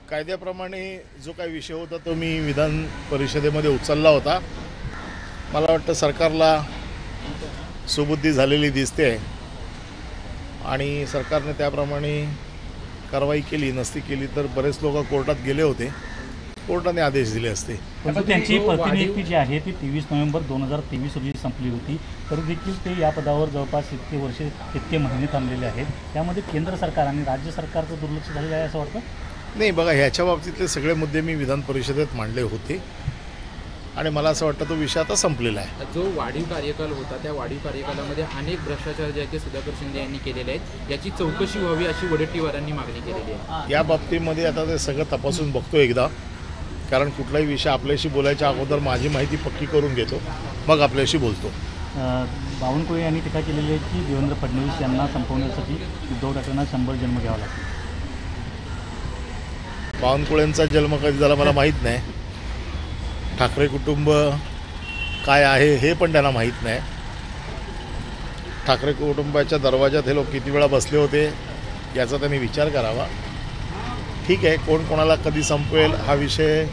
कायद्याप्रमाणे जो काही विषय होता तो मी विधान परिषदेमध्ये उचलला होता। मला वाटतं सरकारला सुबुद्धी झालेली दिसते आणि सरकारने त्याप्रमाणे कारवाई केली नसती केली तर बरेच लोक कोर्टात गेले होते, कोर्टाने आदेश दिले असते। परंतु त्यांची प्रतिनियुक्ती जी आहे ती 23 नोव्हेंबर 2023 रोजी संपली होती, तरी देखील ते या पदावर जवळपास इतके वर्षे इतके महिने थांबलेले आहेत। त्यामध्ये केंद्र सरकार आणि राज्य सरकारचं दुर्लक्ष झालेलं आहे असं वाटतं? नाही, बघा, ह्याच्या बाबतीतले सगळे मुद्दे मी विधान परिषदेत मांडले होते आणि मला असं वाटतं तो विषय आता संपलेला आहे। जो वाढीव कार्यकाल होता त्या वाढीव कार्यकालामध्ये अनेक भ्रष्टाचार जे आहे ते सुधाकर शिंदे यांनी केलेले आहेत, याची चौकशी व्हावी अशी वडेट्टीवारांनी मागणी केलेली आहे। या बाबतीमध्ये आता ते सगळं तपासून बघतो एकदा, कारण कुठलाही विषय आपल्याशी बोलायच्या अगोदर माझी माहिती पक्की करून घेतो, मग आपल्याशी बोलतो। बावनकुळे यांनी टीका केलेली आहे की देवेंद्र फडणवीस यांना संपवण्यासाठी उद्धव ठाकरेंना 100 जन्म घ्यावा लागतो। बावनकुळेंचा जन्म कधी झाला मला माहीत नाही, ठाकरे कुटुंब काय आहे हे पण त्यांना माहीत नाही। ठाकरे कुटुंबाच्या दरवाजात हे लोक किती वेळा बसले होते याचा त्यांनी विचार करावा। ठीक आहे, कोण कोणाला कधी संपवेल हा विषय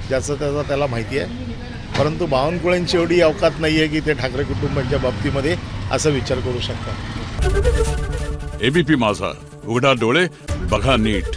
ज्याचा त्याचा त्याला माहिती आहे, परंतु बावनकुळेंची एवढी अवकात नाही आहे की ते ठाकरे कुटुंबाच्या बाबतीमध्ये असं विचार करू शकतात। एबीपी माझा, उघडा डोळे बघा नीट।